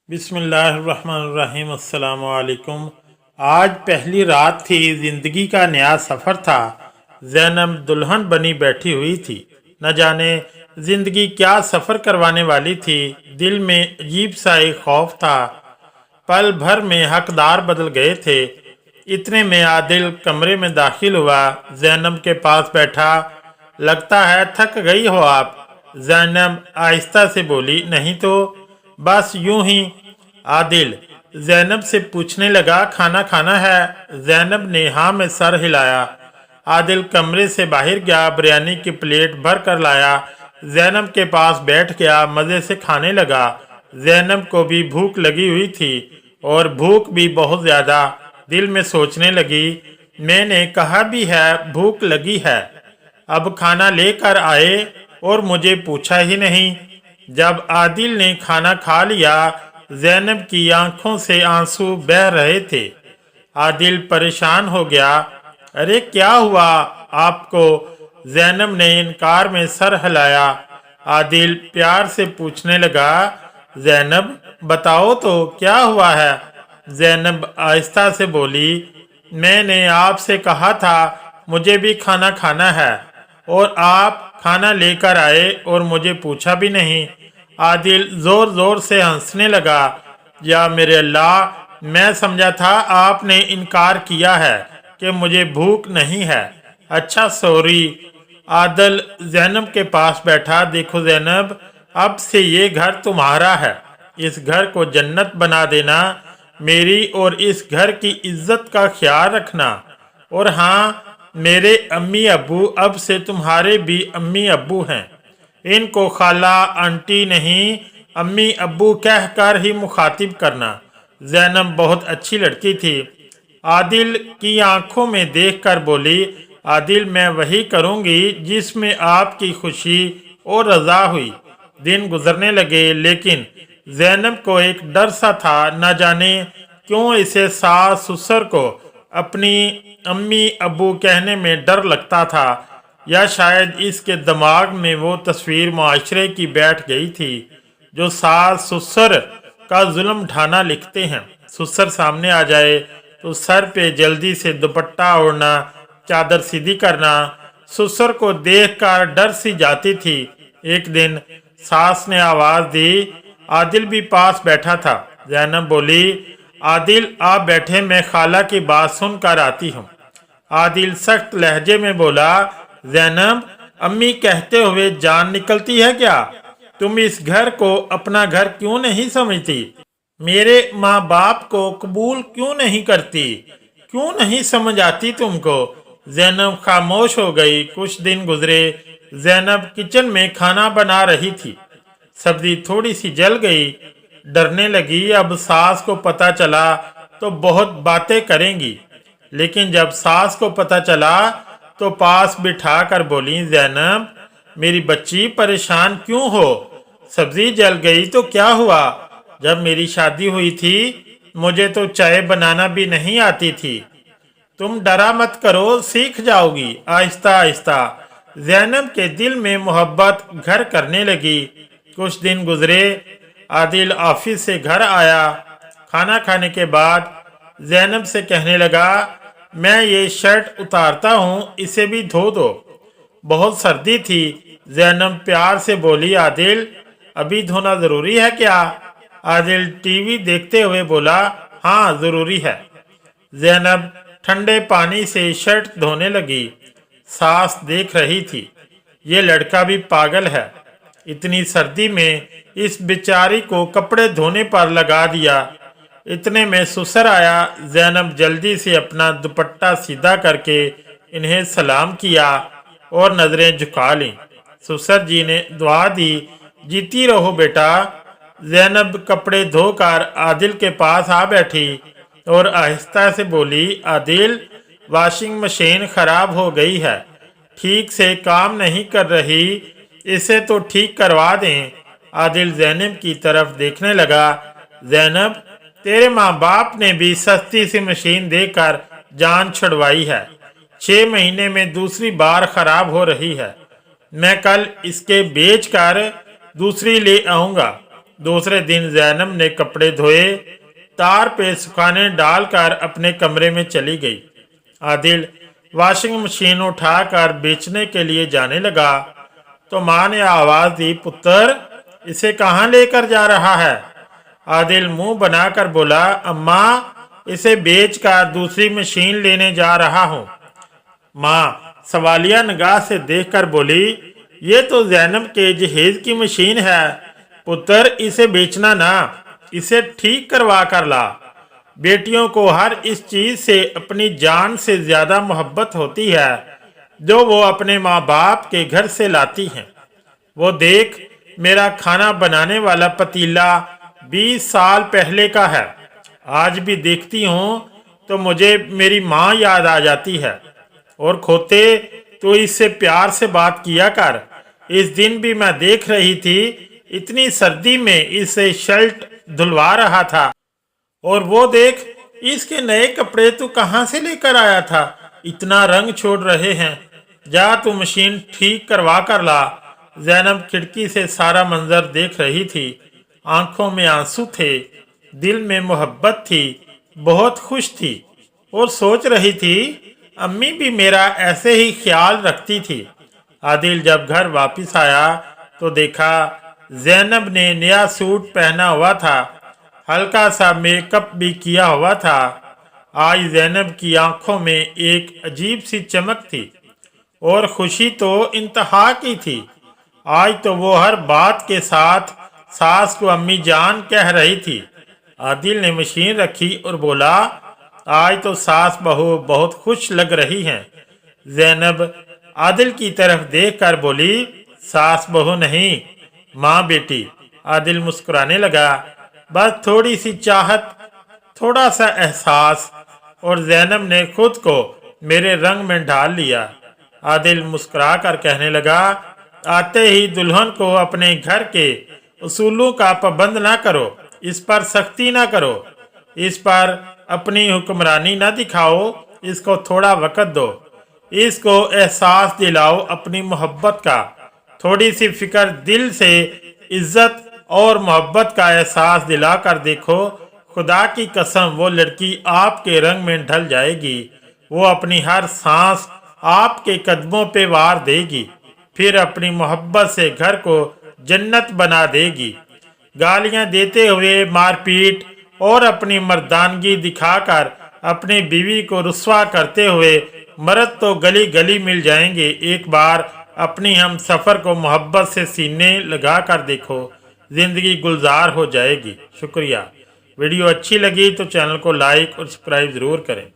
बिस्मिल्लाहिर्रहमानिर्रहीम। अस्सलाम वालेकुम। आज पहली रात थी, ज़िंदगी का नया सफ़र था। ज़ैनब दुल्हन बनी बैठी हुई थी। न जाने ज़िंदगी क्या सफ़र करवाने वाली थी। दिल में अजीब सा एक खौफ था। पल भर में हकदार बदल गए थे। इतने में आदिल कमरे में दाखिल हुआ। ज़ैनब के पास बैठा। लगता है थक गई हो आप। ज़ैनब आहिस्ता से बोली, नहीं तो बस यूं ही। आदिल ज़ैनब से पूछने लगा, खाना खाना है? ज़ैनब ने हाँ में सर हिलाया। आदिल कमरे से बाहर गया, बिरयानी की प्लेट भर कर लाया। ज़ैनब के पास बैठ गया, मज़े से खाने लगा। ज़ैनब को भी भूख लगी हुई थी और भूख भी बहुत ज़्यादा। दिल में सोचने लगी, मैंने कहा भी है भूख लगी है, अब खाना लेकर आए और मुझे पूछा ही नहीं। जब आदिल ने खाना खा लिया, ज़ैनब की आंखों से आंसू बह रहे थे। आदिल परेशान हो गया। अरे क्या हुआ आपको? ज़ैनब ने इनकार में सर हिलाया। आदिल प्यार से पूछने लगा, ज़ैनब बताओ तो क्या हुआ है? ज़ैनब आहिस्ता से बोली, मैंने आपसे कहा था मुझे भी खाना खाना है और आप खाना लेकर आए और मुझे पूछा भी नहीं। आदिल जोर जोर से हंसने लगा। या मेरे अल्लाह, मैं समझा था आपने इनकार किया है कि मुझे भूख नहीं है। अच्छा सॉरी। आदिल ज़ैनब के पास बैठा। देखो ज़ैनब, अब से ये घर तुम्हारा है। इस घर को जन्नत बना देना। मेरी और इस घर की इज्जत का ख्याल रखना। और हाँ, मेरे अम्मी अब्बू अब से तुम्हारे भी अम्मी अब्बू हैं। इनको खाला आंटी नहीं, अम्मी अब्बू कह कर ही मुखातिब करना। ज़ैनब बहुत अच्छी लड़की थी। आदिल की आंखों में देखकर बोली, आदिल मैं वही करूँगी जिसमें आपकी खुशी और रज़ा हुई। दिन गुजरने लगे, लेकिन ज़ैनब को एक डर सा था। न जाने क्यों इसे सास ससुर को अपनी अम्मी अब्बू कहने में डर लगता था, या शायद इसके दिमाग में वो तस्वीर माशरे की बैठ गई थी जो सास ससुर का जुल्म ढाना लिखते हैं। ससुर सामने आ जाए तो सर पे जल्दी से दुपट्टा ओढ़ना, चादर सीधी करना। ससुर को देखकर डर सी जाती थी। एक दिन सास ने आवाज दी। आदिल भी पास बैठा था। ज़ैनब बोली, आदिल आप बैठे, मैं खाला की बात सुनकर आती हूँ। आदिल सख्त लहजे में बोला, ज़ैनब अम्मी कहते हुए जान निकलती है क्या? तुम इस घर को अपना घर क्यों नहीं समझती? मेरे माँ बाप को कबूल क्यों नहीं करती? क्यों नहीं समझ आती तुमको? ज़ैनब खामोश हो गई। कुछ दिन गुजरे। ज़ैनब किचन में खाना बना रही थी। सब्जी थोड़ी सी जल गई। डरने लगी, अब सास को पता चला तो बहुत बातें करेंगी। लेकिन जब सास को पता चला तो पास बिठा कर बोली, ज़ैनब मेरी बच्ची परेशान क्यों हो? सब्जी जल गई तो क्या हुआ? जब मेरी शादी हुई थी मुझे तो चाय बनाना भी नहीं आती थी। तुम डरा मत करो, सीख जाओगी आहिस्ता आहिस्ता। ज़ैनब के दिल में मोहब्बत घर करने लगी। कुछ दिन गुजरे। आदिल ऑफिस से घर आया। खाना खाने के बाद ज़ैनब से कहने लगा, मैं ये शर्ट उतारता हूँ, इसे भी धो दो, बहुत सर्दी थी। ज़ैनब प्यार से बोली, आदिल अभी धोना ज़रूरी है क्या? आदिल टीवी देखते हुए बोला, हाँ ज़रूरी है। ज़ैनब ठंडे पानी से शर्ट धोने लगी। सास देख रही थी, ये लड़का भी पागल है, इतनी सर्दी में इस बेचारी को कपड़े धोने पर लगा दिया। इतने में ससुर आया। ज़ैनब जल्दी से अपना दुपट्टा सीधा करके इन्हें सलाम किया और नज़रें झुका लीं। ससुर जी ने दुआ दी, जीती रहो बेटा। ज़ैनब कपड़े धोकर आदिल के पास आ बैठी और आहिस्ता से बोली, आदिल वॉशिंग मशीन खराब हो गई है, ठीक से काम नहीं कर रही, इसे तो ठीक करवा दें। आदिल ज़ैनब की तरफ देखने लगा। ज़ैनब तेरे माँ बाप ने भी सस्ती सी मशीन देकर जान छुड़वाई है। 6 महीने में दूसरी बार खराब हो रही है। मैं कल इसके बेच कर दूसरी ले आऊँगा। दूसरे दिन जैनब ने कपड़े धोए, तार पे सुखाने डालकर अपने कमरे में चली गई। आदिल वॉशिंग मशीन उठाकर बेचने के लिए जाने लगा तो माँ ने आवाज दी, पुत्र इसे कहाँ लेकर जा रहा है? आदिल मुंह बनाकर बोला, अम्मा इसे बेचकर दूसरी मशीन लेने जा रहा हूँ। माँ सवालिया निगाह से देखकर बोली, ये तो जैनब के जहेज की मशीन है, पुत्र इसे बेचना ना, इसे ठीक करवा कर ला। बेटियों को हर इस चीज से अपनी जान से ज्यादा मोहब्बत होती है जो वो अपने माँ बाप के घर से लाती हैं। वो देख, मेरा खाना बनाने वाला पतीला 20 साल पहले का है। आज भी देखती हूँ तो मुझे मेरी माँ याद आ जाती है। और खोते तो इससे प्यार से बात किया कर। इस दिन भी मैं देख रही थी, इतनी सर्दी में इसे शर्ट धुलवा रहा था। और वो देख, इसके नए कपड़े तू कहाँ से लेकर आया था? इतना रंग छोड़ रहे हैं। जा तू मशीन ठीक करवा कर ला। जैनब खिड़की से सारा मंजर देख रही थी। आंखों में आंसू थे, दिल में मोहब्बत थी, बहुत खुश थी और सोच रही थी अम्मी भी मेरा ऐसे ही ख्याल रखती थी। आदिल जब घर वापस आया तो देखा जैनब ने नया सूट पहना हुआ था, हल्का सा मेकअप भी किया हुआ था। आज जैनब की आंखों में एक अजीब सी चमक थी और खुशी तो इंतहा की थी। आज तो वो हर बात के साथ सास को अम्मी जान कह रही थी। आदिल ने मशीन रखी और बोला, आज तो सास बहू बहुत खुश लग रही हैं। जैनब आदिल की तरफ देखकर बोली, सास बहू नहीं, माँ बेटी। आदिल मुस्कुराने लगा, बस थोड़ी सी चाहत, थोड़ा सा एहसास और जैनब ने खुद को मेरे रंग में ढाल लिया। आदिल मुस्कुरा कर कहने लगा, आते ही दुल्हन को अपने घर के उसूलों का पाबंद ना करो, इस पर सख्ती ना करो, इस पर अपनी हुक्मरानी ना दिखाओ, इसको थोड़ा वक्त दो, इसको एहसास दिलाओ अपनी मोहब्बत का। थोड़ी सी फिक्र दिल से इज्जत और मोहब्बत का एहसास दिला कर देखो, खुदा की कसम वो लड़की आपके रंग में ढल जाएगी। वो अपनी हर सांस आपके कदमों पे वार देगी, फिर अपनी मोहब्बत से घर को जन्नत बना देगी। गालियां देते हुए, मारपीट और अपनी मर्दानगी दिखाकर अपनी बीवी को रुस्वा करते हुए मर्द तो गली गली मिल जाएंगे। एक बार अपनी हम सफ़र को मोहब्बत से सीने लगा कर देखो, ज़िंदगी गुलजार हो जाएगी। शुक्रिया। वीडियो अच्छी लगी तो चैनल को लाइक और सब्सक्राइब ज़रूर करें।